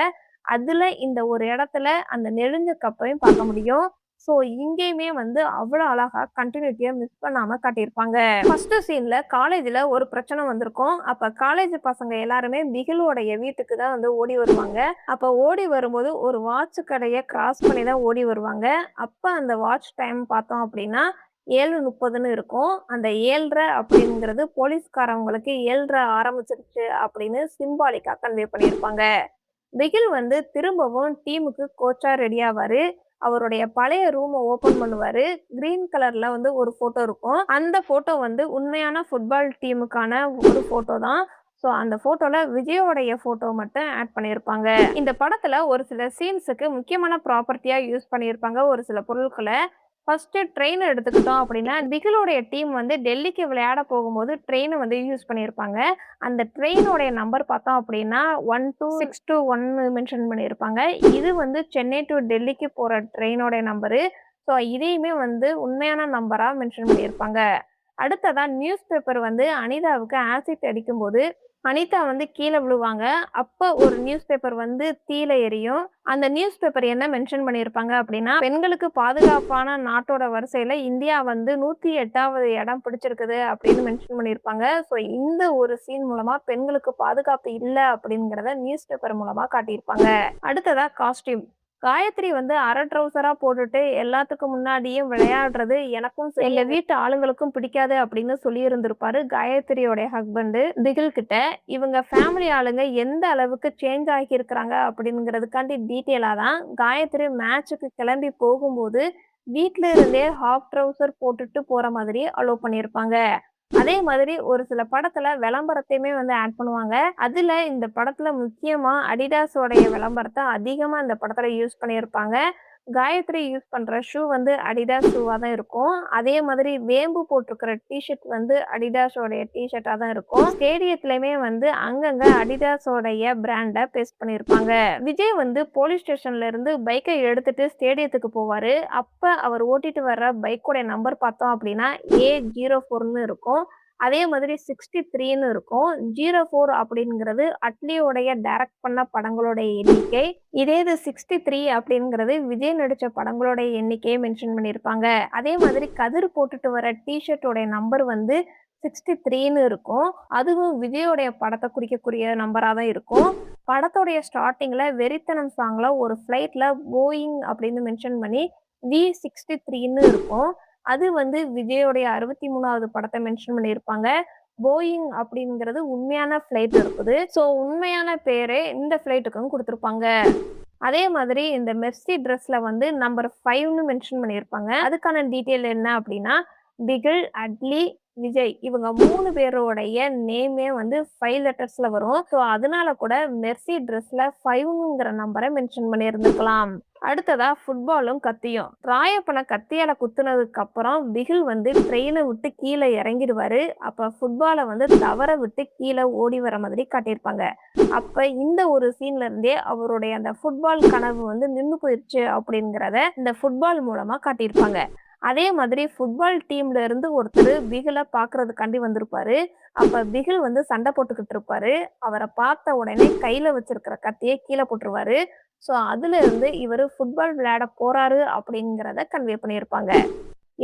Speaker 1: அதுல இந்த ஒரு இடத்துல அந்த நெளிஞ்ச கப்பையும் பார்க்க முடியும். ஸோ இங்கேயுமே வந்து அவ்வளோ அழகா கன்டினியூட்டிய மிஸ் பண்ணாம காட்டியிருப்பாங்க. ஃபர்ஸ்ட் சீன்ல காலேஜ்ல ஒரு பிரச்சனை வந்திருக்கும். அப்ப காலேஜ் பசங்க எல்லாருமே பிகிலோடைய வீட்டுக்கு தான் வந்து ஓடி வருவாங்க. அப்ப ஓடி வரும்போது ஒரு வாட்ச் கடைய கிராஸ் பண்ணி தான் ஓடி வருவாங்க. அப்ப அந்த வாட்ச் டைம் பார்த்தோம் அப்படின்னா 7:30ன்னு இருக்கும். அந்த 7:30 அப்படிங்கிறது போலீஸ்காரவங்களுக்கு 7:30 ஆரம்பிச்சிருச்சு அப்படின்னு சிம்பாலிக்கா கன்வே பண்ணியிருப்பாங்க. பிகில் வந்து திரும்பவும் டீமுக்கு கோச்சா ரெடி ஆவாரு. அவருடைய பழைய ரூம ஓப்பன் பண்ணுவாரு. கிரீன் கலர்ல வந்து ஒரு ஃபோட்டோ இருக்கும். அந்த ஃபோட்டோ வந்து உண்மையான ஃபுட்பால் டீமுக்கான ஒரு ஃபோட்டோ தான். ஸோ அந்த ஃபோட்டோல விஜயோடைய ஃபோட்டோ மட்டும் ஆட் பண்ணியிருப்பாங்க. இந்த படத்துல ஒரு சில சீன்ஸுக்கு முக்கியமான ப்ராப்பர்ட்டியா யூஸ் பண்ணியிருப்பாங்க ஒரு சில பொருட்கள. ஃபர்ஸ்ட்டு ட்ரெயின் எடுத்துக்கிட்டோம் அப்படின்னா, பிகிலோடைய டீம் வந்து டெல்லிக்கு விளையாட போகும்போது ட்ரெயின வந்து யூஸ் பண்ணியிருப்பாங்க. அந்த ட்ரெயினோடைய நம்பர் பார்த்தோம் அப்படின்னா, 1262 மென்ஷன் பண்ணியிருப்பாங்க. இது வந்து சென்னை டூ டெல்லிக்கு போற ட்ரெயினோட நம்பரு. ஸோ இதையுமே வந்து உண்மையான நம்பரா மென்ஷன் பண்ணியிருப்பாங்க. அடுத்ததா நியூஸ் பேப்பர் வந்து அனிதாவுக்கு ஆசிட் அடிக்கும்போது, அனிதா வந்து கீழ விழுவாங்க. அப்ப ஒரு நியூஸ் பேப்பர் வந்து தீயில எரியும். அந்த நியூஸ் பேப்பர் என்ன மென்ஷன் பண்ணியிருப்பாங்க அப்படின்னா, பெண்களுக்கு பாதுகாப்பான நாட்டோட வரிசையில இந்தியா வந்து 108வது இடம் பிடிச்சிருக்குது அப்படின்னு மென்ஷன் பண்ணியிருப்பாங்க. ஸோ இந்த ஒரு சீன் மூலமா பெண்களுக்கு பாதுகாப்பு இல்ல அப்படிங்கிறத நியூஸ் பேப்பர் மூலமா காட்டியிருப்பாங்க. அடுத்ததா காஸ்டியூம். காயத்ரி வந்து அரை ட்ரவுசரா போட்டுட்டு எல்லாத்துக்கும் முன்னாடியும் விளையாடுறது எனக்கும் சரி, எங்க வீட்டு ஆளுங்களுக்கும் பிடிக்காது அப்படின்னு சொல்லியிருந்திருப்பாரு காயத்ரியோட ஹஸ்பண்ட் பிகில் கிட்ட. இவங்க ஃபேமிலி ஆளுங்க எந்த அளவுக்கு சேஞ்ச் ஆகியிருக்கிறாங்க அப்படிங்கிறதுக்காண்டி டீட்டெயிலா தான் காயத்ரி மேட்சுக்கு கிளம்பி போகும்போது வீட்ல இருந்தே ஹாஃப் ட்ரவுசர் போட்டுட்டு போற மாதிரி அலோவ் பண்ணியிருப்பாங்க. அதே மாதிரி ஒரு சில படத்துல விளம்பரத்தையுமே வந்து ஆட் பண்ணுவாங்க. அதுல இந்த படத்துல முக்கியமா அடிடாஸோடைய விளம்பரத்த அதிகமா இந்த படத்துல யூஸ் பண்ணியிருப்பாங்க. காயத்ரி யூஸ் பண்ற ஷூ வந்து அடிடாஸ் ஷூவா தான் இருக்கும். அதே மாதிரி வேம்பு போட்டிருக்கிற ஷர்ட் வந்து அடிடாஸோடைய ஷர்ட்டா தான் இருக்கும். ஸ்டேடியத்திலயுமே வந்து அங்கங்க அடிடாஸோடைய பிராண்ட பேஸ்ட் பண்ணியிருப்பாங்க. விஜய் வந்து போலீஸ் ஸ்டேஷன்ல இருந்து பைக்கை எடுத்துட்டு ஸ்டேடியத்துக்கு போவாரு. அப்ப அவர் ஓட்டிட்டு வர்ற பைக்கோட நம்பர் பார்த்தோம் அப்படின்னா A04ன்னு இருக்கும். அதே மாதிரி 63ன்னு இருக்கும். 04 அப்படிங்கிறது அட்லியோடைய டைரக்ட் பண்ண படங்களோட எண்ணிக்கை. இதே இது 63 அப்படிங்கிறது விஜய் நடிச்ச படங்களோட எண்ணிக்கையை மென்ஷன் பண்ணியிருப்பாங்க. அதே மாதிரி கதிர் போட்டுட்டு வர ஷர்ட்டோட நம்பர் வந்து 63ன்னு இருக்கும். அதுவும் விஜயோடைய படத்தை குறிக்கக்கூடிய நம்பரா தான் இருக்கும். படத்தோடைய ஸ்டார்ட்டிங்ல வெறித்தனம் சாங்ல ஒரு ஃப்ளைட்ல போயிங் அப்படின்னு மென்ஷன் பண்ணி V63ன்னு இருக்கும். அது வந்து விஜயோடைய 63வது படத்த மென்ஷன் பண்ணியிருப்பாங்க. போயிங் அப்படிங்கிறது உண்மையான ஃப்ளைட் இருக்குது. ஸோ உண்மையான பேரே இந்த ஃப்ளைட்டுக்கும் குடுத்துருப்பாங்க. அதே மாதிரி இந்த மெர்சி ட்ரெஸ்ல வந்து நம்பர் 5ன்னு மென்ஷன் பண்ணியிருப்பாங்க. அதுக்கான டீட்டெயில் என்ன அப்படின்னா, பிகில், அட்லி, விஜய் இவங்க 3 பேரோடைய நேமே வந்து 5 லெட்டர்ஸ்ல வரும். ஸோ அதனால கூட மெர்சி ட்ரெஸ்ல 5ங்கிற நம்பரை மென்ஷன் பண்ணியிருந்திருக்கலாம். அடுத்ததா ஃபுட்பாலும் கத்தியும். ராயப்பனை கத்தியால குத்துனதுக்கு அப்புறம் பிகில் வந்து ட்ரெயினை விட்டு கீழே இறங்கிடுவாரு. அப்ப ஃபுட்பாலை வந்து தவற விட்டு கீழே ஓடி வர மாதிரி காட்டியிருப்பாங்க. அப்ப இந்த ஒரு சீன்ல இருந்தே அவருடைய அந்த ஃபுட்பால் கனவு வந்து நின்னு போயிருச்சு அப்படிங்கிறத இந்த ஃபுட்பால் மூலமா காட்டியிருப்பாங்க. அதே மாதிரி ஃபுட்பால் டீம்ல இருந்து ஒருத்தர் பிகில பாக்குறதுக்காண்டி வந்திருப்பாரு. அப்ப பிகில் வந்து சண்டை போட்டுக்கிட்டு இருப்பாரு. அவரை பார்த்த உடனே கையில வச்சிருக்கிற கத்தியை கீழே போட்டுருவாரு. ஸோ அதுல இருந்து இவரு ஃபுட்பால் விளையாட போறாரு அப்படிங்கிறத கன்வே பண்ணியிருப்பாங்க.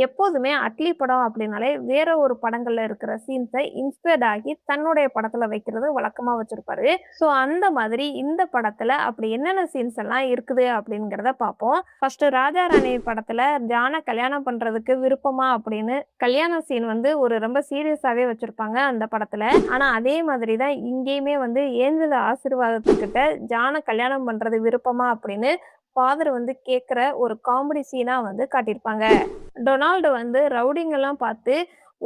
Speaker 1: எப்போதுமே அட்லி படம் அப்படின்னாலே வேற ஒரு படங்கள்ல இருக்கிற சீன்ஸை இன்ஸ்பயர்ட் ஆகி தன்னுடைய படத்துல வைக்கிறது வழக்கமா வச்சிருப்பாரு. ஸோ அந்த மாதிரி இந்த படத்துல அப்படி என்னென்ன சீன்ஸ் எல்லாம் இருக்குது அப்படிங்கிறத பார்ப்போம். ஃபர்ஸ்ட் ராஜா ராணி படத்துல ஜானை கல்யாணம் பண்றதுக்கு விருப்பமா அப்படின்னு கல்யாண சீன் வந்து ஒரு ரொம்ப சீரியஸாவே வச்சிருப்பாங்க அந்த படத்துல. ஆனா அதே மாதிரி தான் இங்கேயுமே வந்து ஏஞ்சல் ஆசீர்வாதத்துக்கிட்ட ஜானை கல்யாணம் பண்றது விருப்பமா அப்படின்னு ஃபாதர் வந்து கேட்குற ஒரு காமெடி சீனா வந்து காட்டியிருப்பாங்க. டொனால்டு வந்து ரவுடிங்கெல்லாம் பார்த்து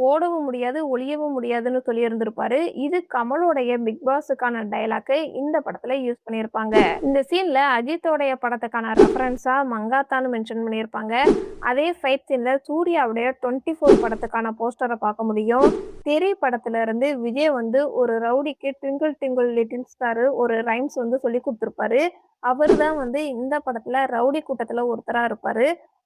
Speaker 1: ஓடவும் முடியாது, ஒளியவும் முடியாதுன்னு சொல்லியிருந்திருப்பாரு. இது கமலோடைய பிக் பாஸுக்கான டயலாக்கை இந்த படத்துல யூஸ் பண்ணியிருப்பாங்க. இந்த சீன்ல அஜித்தோடைய படத்துக்கான ரெஃபரன்ஸா மங்காத்தான்னு மென்ஷன் பண்ணியிருப்பாங்க. அதே ஃபைட் சீன்ல சூர்யாவுடைய 24 படத்துக்கான போஸ்டரை பார்க்க முடியும். தெறி படத்துல இருந்து விஜய் வந்து ஒரு ரவுடிக்கு ட்விங்கிள் ட்விங்கிள் லிட்டில் ஸ்டார் ஒரு ரைம்ஸ் வந்து சொல்லி கொடுத்துருப்பாரு. அவர் தான் வந்து இந்த படத்துல ரவுடி கூட்டத்துல ஒருத்தரா இருப்பாரு.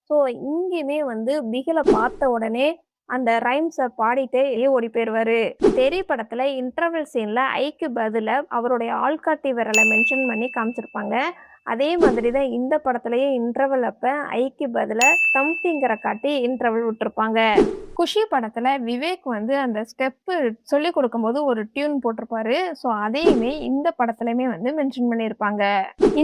Speaker 1: ஸோ இங்கேயுமே வந்து பிகில பார்த்த உடனே அந்த ரைம்ஸை பாடிட்டே ஓடி போயிடுவாரு. தெரி படத்துல இன்டர்வல் சீன்ல ஐக்கு பதிலா அவருடைய ஆள்காட்டி விரலை மென்ஷன் பண்ணி காமிச்சிருப்பாங்க. அதே மாதிரி தான் இந்த படத்துலயும் இன்டர்வல் அப்ப ஐக்கு பதிலா தம்ப்டிங்கர காட்டி இன்டர்வல் விட்டுருப்பாங்க. குஷி படத்துல விவேக் வந்து அந்த ஸ்டெப்பு சொல்லிக் குடுக்கும்போது ஒரு டியூன் போட்டிருப்பாரு. ஸோ அதையுமே இந்த படத்துலயுமே வந்து மென்ஷன் பண்ணியிருப்பாங்க.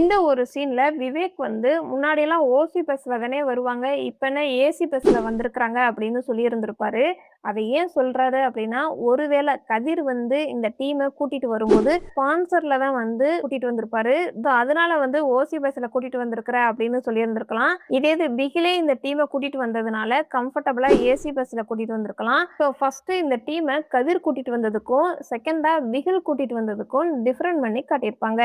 Speaker 1: இந்த ஒரு சீன்ல விவேக் வந்து முன்னாடியெல்லாம் ஓசி பஸ்ல தானே வருவாங்க. இப்ப என்ன ஏசி பஸ்ல வந்திருக்கிறாங்க அப்படின்னு சொல்லியிருந்திருப்பாரு. அத ஏன் சொல்றாரு அப்படின்னா, ஒருவேள கதிர் வந்து இந்த டீம கூட்டிட்டு வரும்போது ஸ்பான்சர்ல தான் வந்து கூட்டிட்டு வந்திருப்பாரு. அதனால வந்து ஓசி பஸ்ல கூட்டிட்டு வந்திருக்கிற அப்படின்னு சொல்லியிருந்திருக்கலாம். இதே இது பிகிலே இந்த டீம கூட்டிட்டு வந்ததுனால கம்ஃபர்டபுளா ஏசி பஸ்ல கூட்டிட்டு வந்திருக்கலாம். ஸோ ஃபர்ஸ்ட் இந்த டீம கதிர் கூட்டிட்டு வந்ததுக்கும், செகண்டா பிகில் கூட்டிட்டு வந்ததுக்கும் டிஃபரெண்ட் பண்ணி காட்டியிருப்பாங்க.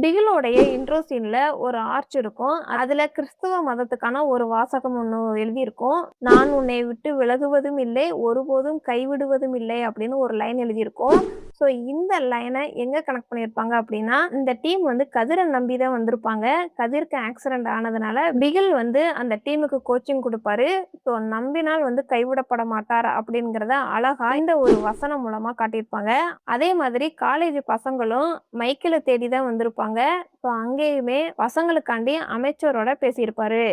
Speaker 1: பிகிலோடைய இன்ட்ரோ சீன்ல ஒரு ஆர்ச் இருக்கும். அதுல கிறிஸ்துவ மதத்துக்கான ஒரு வாசகம் ஒண்ணு எழுதியிருக்கும். "நான் உன்னை விட்டு விலகுவதும் இல்லை, ஒருபோதும் கைவிடுவதும் இல்லை" அப்படின்னு ஒரு லைன் எழுதியிருக்கும். ஸோ இந்த லைன எங்க கனெக்ட் பண்ணியிருப்பாங்க அப்படின்னா, இந்த டீம் வந்து கதிர நம்பி தான் வந்திருப்பாங்க. கதிருக்கு ஆக்சிடென்ட் ஆனதுனால பிகில் வந்து அந்த டீமுக்கு கோச்சிங் குடுப்பாரு. ஸோ நம்பினால் வந்து கைவிடப்பட மாட்டார் அப்படிங்கிறத அழகா இந்த ஒரு வசனம் மூலமா காட்டியிருப்பாங்க. அதே மாதிரி காலேஜ் பசங்களும் மைக்கேல தேடி தான் வந்திருப்பாங்க. ஸோ அங்கேயுமே பசங்களுக்காண்டி அமைச்சரோட பேசியிருப்பாரு.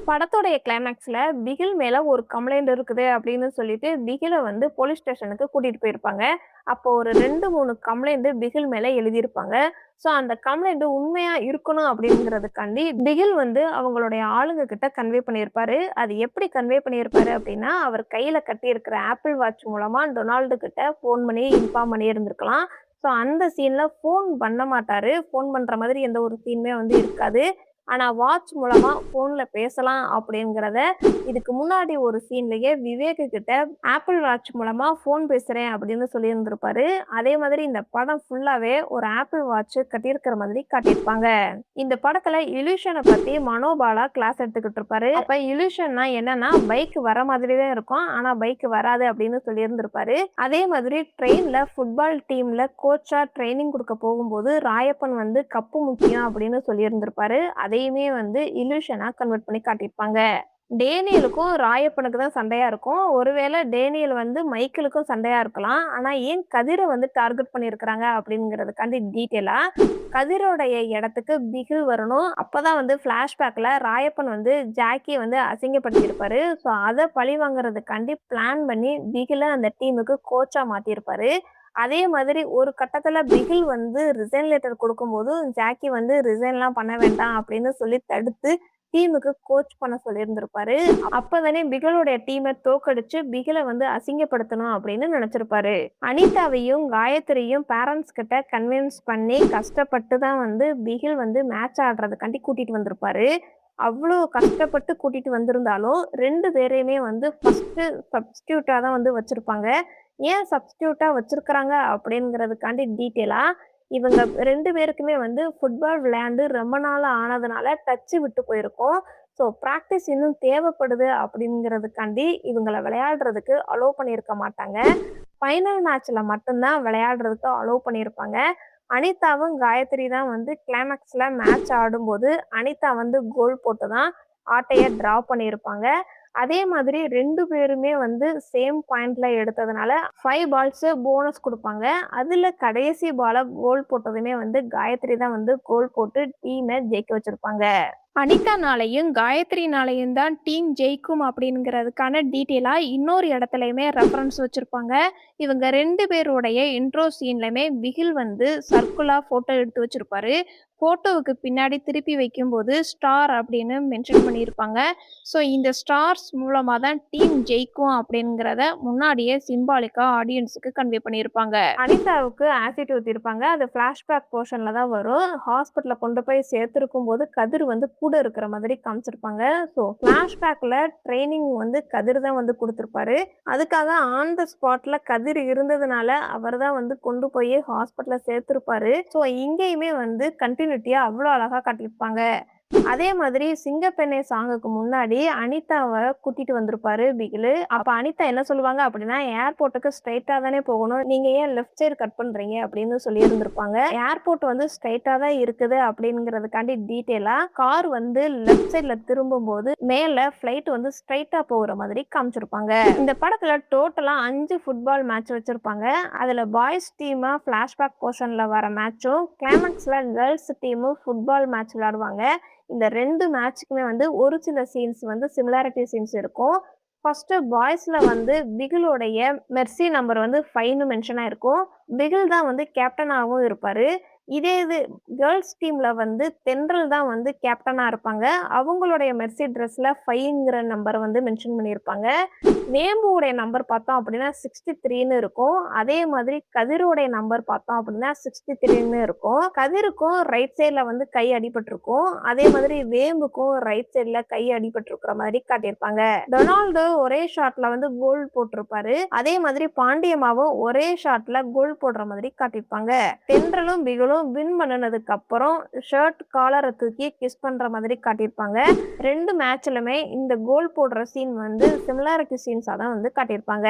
Speaker 1: படத்தோடைய கிளைமாக்ஸ்ல பிகில் மேல ஒரு கம்ப்ளைண்ட் இருக்குது அப்படின்னு சொல்லிட்டு பிகில வந்து போலீஸ் ஸ்டேஷனுக்கு கூட்டிட்டு போயிருப்பாங்க. அப்போ ஒரு 2, 3 கம்ப்ளைண்ட் பிகில் மேல எழுதியிருப்பாங்க. ஸோ அந்த கம்ப்ளைண்ட் உண்மையா இருக்கணும் அப்படிங்கிறதுக்காண்டி பிகில் வந்து அவங்களுடைய ஆளுங்க கிட்ட கன்வே பண்ணியிருப்பாரு. அது எப்படி கன்வே பண்ணியிருப்பாரு அப்படின்னா, அவர் கையில கட்டியிருக்கிற ஆப்பிள் வாட்ச் மூலமா டொனால்டு கிட்ட ஃபோன் பண்ணி இன்ஃபார்ம் பண்ணியிருந்திருக்கலாம். ஸோ அந்த சீன்ல ஃபோன் பண்ண மாட்டாரு. ஃபோன் பண்ற மாதிரி எந்த ஒரு சீனுமே வந்து இருக்காது. ஆனா வாட்ச் மூலமா ஃபோன்ல பேசலாம் அப்படிங்கிறத இதுக்கு முன்னாடி ஒரு சீன்லயே விவேக்கு கிட்ட ஆப்பிள் வாட்ச் மூலமா ஃபோன் பேசுறேன் அப்படின்னு சொல்லியிருந்திருப்பாரு. அதே மாதிரி இந்த படம் ஃபுல்லாவே ஒரு ஆப்பிள் வாட்ச் கட்டியிருக்கிற மாதிரி காட்டியிருப்பாங்க. இந்த படத்துல இல்யூஷன பத்தி மனோபாலா கிளாஸ் எடுத்துக்கிட்டு இருப்பாரு. அப்ப இல்யூஷன்னா என்னன்னா, பைக் வர மாதிரி தான் இருக்கும். ஆனா பைக் வராது அப்படின்னு சொல்லியிருந்திருப்பாரு. அதே மாதிரி ட்ரெயின்ல ஃபுட்பால் டீம்ல கோச்சா ட்ரெய்னிங் குடுக்க போகும்போது ராயப்பன் வந்து கப்பு முக்கியம் அப்படின்னு சொல்லியிருந்திருப்பாரு. அதையுமே வந்து இல்யூஷனா கன்வெர்ட் பண்ணி காட்டியிருப்பாங்க. டேனியலுக்கும் ராயப்பனுக்கு தான் சண்டையா இருக்கும். ஒருவேளை டேனியல் வந்து மைக்கேலுக்கும் சண்டையா இருக்கலாம். ஆனா ஏன் கதிர வந்து டார்கெட் பண்ணியிருக்கிறாங்க அப்படிங்கிறதுக்காண்டி டீட்டெயிலா கதிரோடைய இடத்துக்கு பிகில் வரணும். அப்பதான் வந்து ஃபிளாஷ்பேக்ல ராயப்பன் வந்து ஜாக்கிய வந்து அசிங்கப்படுத்தியிருப்பாரு. ஸோ அத பழி வாங்குறதுக்காண்டி பிளான் பண்ணி பிகில அந்த டீமுக்கு கோச்சா மாத்தியிருப்பாரு. அதே மாதிரி ஒரு கட்டத்துல பிகில் வந்து ரிசைன் லெட்டர் குடுக்கும்போது, ஜாக்கி வந்து ரிசைன்லாம் பண்ண வேண்டாம் அப்படின்னு சொல்லி தடுத்து டீமுக்கு கோச் பண்ண சொல்லியிருந்திருப்பாரு. அப்பதானே பிகிலோடைய டீம தோற்கடிச்சு பிகில வந்து அசிங்கப்படுத்தணும் அப்படின்னு நினைச்சிருப்பாரு. அனிதாவையும் காயத்ரியும் பேரண்ட்ஸ் கிட்ட கன்வின்ஸ் பண்ணி கஷ்டப்பட்டு தான் வந்து பிகில் வந்து மேட்ச் ஆடுறதுக்காண்டி கூட்டிட்டு வந்திருப்பாரு. அவ்ளோ கஷ்டப்பட்டு கூட்டிட்டு வந்திருந்தாலும் 2 பேரையுமே வந்து ஃபர்ஸ்ட்டு சப்ஸ்டிட்யூட்டா தான் வந்து வச்சிருப்பாங்க. ஏன் சப்ஸ்டிட்யூட்டா வச்சிருக்கிறாங்க அப்படிங்கிறதுக்காண்டி டீட்டெயிலா இவங்க 2 பேருக்குமே வந்து ஃபுட்பால் விளையாண்டு ரொம்ப நாள் ஆனதுனால டச்சு விட்டு போயிருக்கும். ஸோ பிராக்டிஸ் இன்னும் தேவைப்படுது அப்படிங்கிறதுக்காண்டி இவங்கள விளையாடுறதுக்கு அலோவ் பண்ணியிருக்க மாட்டாங்க. ஃபைனல் மேட்ச்ல மட்டும் தான் விளையாடுறதுக்கு அலோவ் பண்ணியிருப்பாங்க. அனிதாவும் காயத்ரி தான் வந்து கிளைமாக்ஸ்ல மேட்ச் ஆடும்போது அனிதா வந்து கோல் போட்டு தான் ஆட்டைய டிரா பண்ணியிருப்பாங்க. அதே மாதிரி 2 பேருமே வந்து சேம் பாயிண்ட்ல எடுத்ததுனால 5 பால்ஸ் போனஸ் குடுப்பாங்க. அதுல கடைசி பால கோல் போட்டதுமே வந்து காயத்ரி தான் வந்து கோல் போட்டு டீம ஜெயிக்க வச்சிருப்பாங்க. அனிதானாலயும், காயத்ரினாலயும் தான் டீம் ஜெயிக்கும் அப்படிங்கிறதுக்கான டீட்டெயிலா இன்னொரு இடத்துலயுமே ரெஃபரன்ஸ் வச்சிருப்பாங்க. இவங்க 2 பேருடைய இன்ட்ரோ சீன்லயுமே பிகில் வந்து சர்க்குலா ஃபோட்டோ எடுத்து வச்சிருப்பாரு. ஃபோட்டோவுக்கு பின்னாடி திருப்பி வைக்கும்போது ஸ்டார் அப்படின்னு மென்ஷன் பண்ணியிருப்பாங்க. ஸோ இந்த ஸ்டார்ஸ் மூலமா தான் டீம் ஜெயிக்கும் அப்படிங்கிறத முன்னாடியே சிம்பாலிக்கா ஆடியன்ஸுக்கு கன்வே பண்ணியிருப்பாங்க. அனிதாவுக்கு ஆசிட் ஊத்தியிருப்பாங்க. அது ஃபிளாஷ்பேக் போர்ஷன்ல தான் வரும். ஹாஸ்பிட்டல்ல கொண்டு போய் சேர்த்திருக்கும்போது கதிர் வந்து கூட இருக்கிற மாதிரி காமிச்சிருப்பாங்க. ஸோ ஃபிளாஷ்பேக்ல ட்ரெய்னிங் வந்து கதிர் தான் வந்து குடுத்திருப்பாரு. அதுக்காக ஆன் த ஸ்பாட்ல கதிர் இருந்ததுனால அவர் தான் வந்து கொண்டு போய் ஹாஸ்பிட்டல்ல சேர்த்திருப்பாரு. ஸோ இங்கேயுமே வந்து கன்டினியூட்டியா அவ்வளோ அழகா காட்டியிருப்பாங்க. அதே மாதிரி சிங்கப்பெண்ணே சாங்குக்கு முன்னாடி அனிதாவ கூட்டிட்டு வந்திருப்பாரு பிகிலு. அப்ப அனிதா என்ன சொல்லுவாங்க அப்படின்னா, "ஏர்போர்ட்டுக்கு ஸ்ட்ரெய்ட்டா தானே போகணும். நீங்க ஏன் லெஃப்ட் சைடு கட் பண்றீங்க?" அப்படின்னு சொல்லியிருந்திருப்பாங்க. ஏர்போர்ட் வந்து ஸ்ட்ரெய்ட்டா தான் இருக்குது அப்படிங்கிறதுக்காண்டி டீட்டெயிலா கார் வந்து லெஃப்ட் சைடுல திரும்பும்போது மேல ஃப்ளைட் வந்து ஸ்ட்ரெய்ட்டா போகுற மாதிரி காமிச்சிருப்பாங்க. இந்த படத்துல டோட்டலா 5 ஃபுட்பால் மேட்ச் வச்சிருப்பாங்க. அதுல பாய்ஸ் டீமா ஃபிளாஷ்பேக் போர்ஷன்ல வர மேட்சும், கிளைமாக்ஸ்ல கேர்ள்ஸ் டீமும் ஃபுட்பால் மேட்ச் விளையாடுவாங்க. இந்த 2 மேட்ச்க்குமே வந்து ஒரு சில சீன்ஸ் வந்து சிமிலாரிட்டி சீன்ஸ் இருக்கும். ஃபர்ஸ்ட்டு பாய்ஸ்ல வந்து பிகிலோடைய மெர்சி நம்பர் வந்து 5ன்னு மென்ஷன் ஆயிருக்கும். பிகில் தான் வந்து கேப்டனாவும் இருப்பாரு. இதே இது கேர்ல்ஸ் டீம்ல வந்து தென்றல் தான் வந்து கேப்டனா இருப்பாங்க. அவங்களுடைய மெர்சி ட்ரெஸ்ல 5ங்கிற நம்பர் வந்து மென்ஷன் பண்ணியிருப்பாங்க. வேம்புவுடைய நம்பர் பார்த்தோம் அப்படின்னா 63ன்னு இருக்கும். அதே மாதிரி கதிரோடைய நம்பர் பார்த்தோம் அப்படின்னா 63ன்னு இருக்கும். கதிருக்கும் ரைட் சைடுல வந்து கை அடிபட்டிருக்கும். அதே மாதிரி வேம்புக்கும் ரைட் சைடுல கை அடிபட்டிருக்கிற மாதிரி காட்டியிருப்பாங்க. டொனால்டோ ஒரே ஷாட்ல வந்து கோல் போட்டிருப்பாரு. அதே மாதிரி பாண்டியம்மாவும் ஒரே ஷாட்ல கோல் போடுற மாதிரி காட்டியிருப்பாங்க. தென்றலும் பிகிலும் வின் பண்ணுனதுக்கு அப்புறம் ஷர்ட் காலரை தூக்கி கிஸ் பண்ற மாதிரி காட்டியிருப்பாங்க. 2 மேட்ச்லுமே இந்த கோல் போடுற சீன் வந்து சிமிலாரிட்டி சீன்ஸா தான் வந்து காட்டியிருப்பாங்க.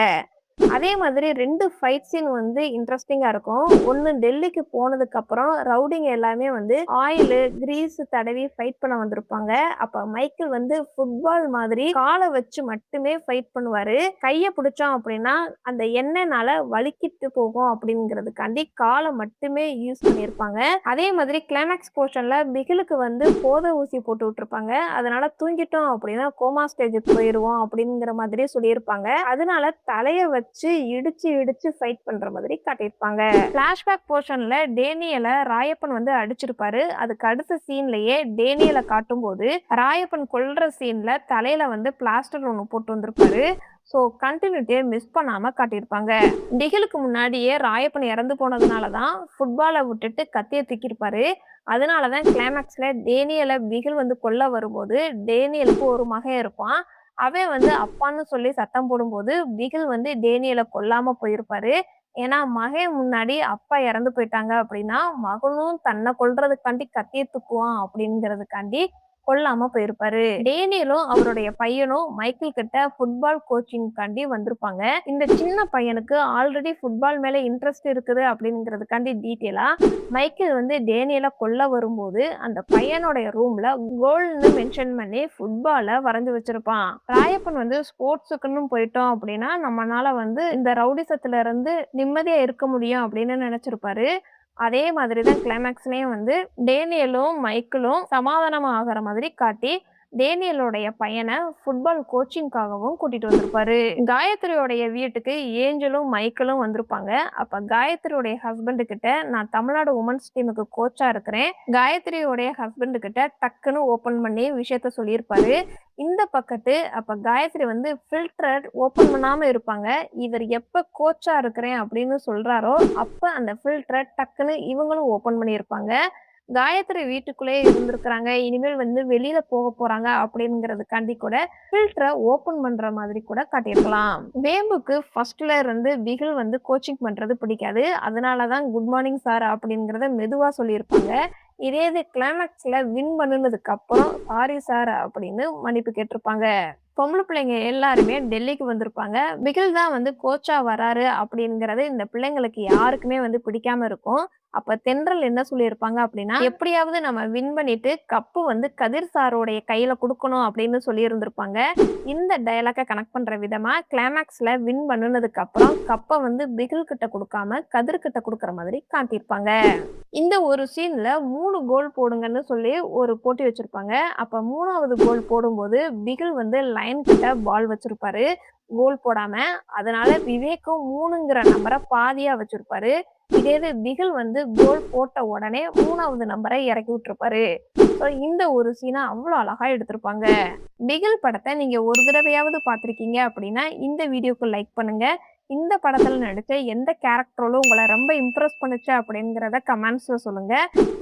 Speaker 1: அதே மாதிரி 2 ஃபைட் சீன் வந்து இன்ட்ரஸ்டிங்கா இருக்கும். ஒண்ணு டெல்லிக்கு போனதுக்கு அப்புறம் ரவுடிங்க எல்லாமே வந்து ஆயிலு, கிரீஸ் தடவி ஃபைட் பண்ண வந்திருப்பாங்க. அப்ப மைக்கேல் வந்து ஃபுட்பால் மாதிரி கால வச்சு மட்டுமே ஃபைட் பண்ணுவாரு. கைய பிடிச்சோம் அப்படின்னா அந்த எண்ணெய்னால வழுக்கிட்டு போகும் அப்படிங்கிறதுக்காண்டி கால மட்டுமே யூஸ் பண்ணியிருப்பாங்க. அதே மாதிரி கிளைமாக்ஸ் போர்ஷன்ல பிகிலுக்கு வந்து போதை ஊசி போட்டு விட்டுருப்பாங்க. அதனால தூங்கிட்டோம் அப்படின்னா கோமா ஸ்டேஜுக்கு போயிருவோம் அப்படிங்கிற மாதிரி சொல்லியிருப்பாங்க. அதனால தலைய வச்சு இடிச்சு இடிச்சு ஃபைட் பண்ற மாதிரி காட்டியிருப்பாங்க. ஃபிளாஷ்பேக் போர்ஷன்ல டேனியல ராயப்பன் வந்து அடிச்சிருப்பாரு. அதுக்கு அடுத்த சீன்லயே டேனியல காட்டும்போது ராயப்பன் கொல்ற சீன்ல தலையில வந்து பிளாஸ்டர் ஒண்ணு போட்டு வந்திருப்பாரு. ஸோ கண்டினியூட்டியை மிஸ் பண்ணாம காட்டியிருப்பாங்க. பிகிலுக்கு முன்னாடியே ராயப்பன் இறந்து போனதுனால தான் ஃபுட்பாலை விட்டுட்டு கத்தியை தூக்கியிருப்பாரு. அதனால தான் கிளைமாக்ஸ்ல டேனியலை பிகில் வந்து கொல்ல வரும்போது டேனியலுக்கு ஒரு மகன் இருப்பான். அவன் வந்து அப்பான்னு சொல்லி சத்தம் போடும்போது பிகில் வந்து டேனியலை கொல்லாம போயிருப்பாரு. ஏன்னா மகன் முன்னாடி அப்பா இறந்து போயிட்டாங்க அப்படின்னா மகனும் தன்னை கொல்றதுக்காண்டி கத்தியை தூக்குவான் அப்படிங்கிறதுக்காண்டி கொல்லாம போயிருப்பாரு. டேனியலும் அவருடைய பையனும் மைக்கேல் கிட்ட ஃபுட்பால் கோச்சிங்காண்டி வந்திருப்பாங்க. இந்த சின்ன பையனுக்கு ஆல்ரெடி ஃபுட்பால் மேல இன்ட்ரெஸ்ட் இருக்குது அப்படிங்கிறதுக்காண்டி டீட்டெயிலா மைக்கேல் வந்து டேனியலை கொல்ல வரும்போது அந்த பையனுடைய ரூம்ல கோல்னு மென்ஷன் பண்ணி ஃபுட்பாலை வரைஞ்சு வச்சிருப்பான். ராயப்பன் வந்து ஸ்போர்ட்ஸுக்குன்னு போயிட்டோம் அப்படின்னா நம்மளால வந்து இந்த ரவுடிசத்துல இருந்து நிம்மதியா இருக்க முடியும் அப்படின்னு நினைச்சிருப்பாரு. அதே மாதிரி தான் கிளைமாக்ஸ்லயும் வந்து டேனியலும் மைக்கேலும் சமாதானம் ஆகிற மாதிரி காட்டி டேனியலோடைய பையனை ஃபுட்பால் கோச்சிங்காகவும் கூட்டிட்டு வந்திருப்பாரு. காயத்ரியோடைய வீட்டுக்கு ஏஞ்சலும் மைக்கேலும் வந்திருப்பாங்க. அப்ப காயத்ரியோடைய ஹஸ்பண்ட் கிட்ட நான் தமிழ்நாடு உமன்ஸ் டீமுக்கு கோச்சா இருக்கிறேன். காயத்ரியோடைய ஹஸ்பண்ட் கிட்ட டக்குன்னு ஓபன் பண்ணி விஷயத்த சொல்லியிருப்பாரு. இந்த பக்கத்து அப்ப காயத்ரி வந்து ஃபில்டர் ஓபன் பண்ணாம இருப்பாங்க. இவர் எப்ப கோச்சா இருக்கிறேன் அப்படின்னு சொல்றாரோ அப்ப அந்த ஃபில்டரை டக்குன்னு இவங்களும் ஓபன் பண்ணியிருப்பாங்க. காயத்ரி வீட்டுக்குள்ளேயே இருந்திருக்கிறாங்க. இனிமேல் வந்து வெளியில போக போறாங்க அப்படிங்கிறதுக்காண்டி கூட ஃபில்டரை ஓபன் பண்ற மாதிரி கூட காட்டியிருக்கலாம். வேம்புக்கு ஃபர்ஸ்ட்ல இருந்து பிகில் வந்து கோச்சிங் பண்றது பிடிக்காது. அதனாலதான் குட் மார்னிங் சார் அப்படிங்கிறத மெதுவா சொல்லியிருப்பாங்க. இதே இது கிளைமாக்ஸ்ல வின் பண்ணுனதுக்கு அப்புறம் சாரி சார் அப்படின்னு மன்னிப்பு கேட்டிருப்பாங்க. பொம்பளை பிள்ளைங்க எல்லாருமே டெல்லிக்கு வந்திருப்பாங்க. பிகில் தான் வந்து கோச்சா வராரு அப்படிங்கிறது இந்த பிள்ளைங்களுக்கு யாருக்குமே வந்து பிடிக்காம இருக்கும். அப்ப தென்றல் என்ன சொல்லியிருப்பாங்க அப்படின்னா, எப்படியாவது நம்ம வின் பண்ணிட்டு கப்பு வந்து கதிர் சாரோடைய கையில குடுக்கணும் அப்படின்னு சொல்லியிருந்திருப்பாங்க. இந்த டயலாக்க கனெக்ட் பண்ற விதமா கிளைமாக்ஸ்ல வின் பண்ணுனதுக்கு அப்புறம் கப்ப வந்து பிகில் கிட்ட குடுக்காம கதிர் கிட்ட குடுக்குற மாதிரி காட்டியிருப்பாங்க. இந்த ஒரு சீன்ல 3 கோல் போடுங்கன்னு சொல்லி ஒரு போட்டி வச்சிருப்பாங்க. அப்ப 3வது கோல் போடும்போது பிகில் வந்து லைன் கிட்ட பால் வச்சிருப்பாரு. கோல் போடாம. அதனால விவேக்கும் 3ங்கிற நம்பரை பாதியா வச்சிருப்பாரு. இதே இது பிகில் வந்து கோல் போட்ட உடனே 3வது நம்பரை இறக்கி விட்டுருப்பாரு. ஸோ இந்த ஒரு சீனை அவ்வளோ அழகா எடுத்திருப்பாங்க. பிகில் படத்தை நீங்க ஒரு தடவையாவது பார்த்திருக்கீங்க அப்படின்னா இந்த வீடியோக்கு லைக் பண்ணுங்க. இந்த படத்துல நடிச்ச எந்த கேரக்டரோலும் உங்களை ரொம்ப இம்ப்ரெஸ் பண்ணுச்சு அப்படிங்கிறத கமெண்ட்ஸ்ல சொல்லுங்க.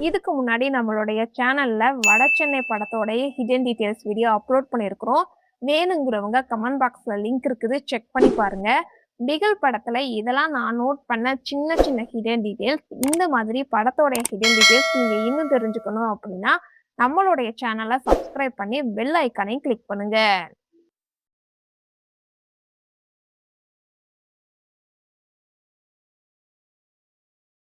Speaker 1: இதுக்கு முன்னாடி நம்மளுடைய சேனல்ல வடசென்னை படத்தோடைய ஹிடன் டீடைல்ஸ் வீடியோ அப்லோட் பண்ணியிருக்கிறோம். வேணுங்கிறவங்க கமெண்ட் பாக்ஸ்ல லிங்க் இருக்குது, செக் பண்ணி பாருங்க. பிகில் படத்துல இதெல்லாம் நான் நோட் பண்ண சின்ன சின்ன ஹிடன் டீடைல்ஸ். இந்த மாதிரி படத்தோட ஹிடன் டீடைல்ஸ் நீங்க இன்னும் தெரிஞ்சுக்கணும் அப்படின்னா நம்மளுடைய சேனல சப்ஸ்கிரைப் பண்ணி பெல் ஐகானையும் கிளிக் பண்ணுங்க.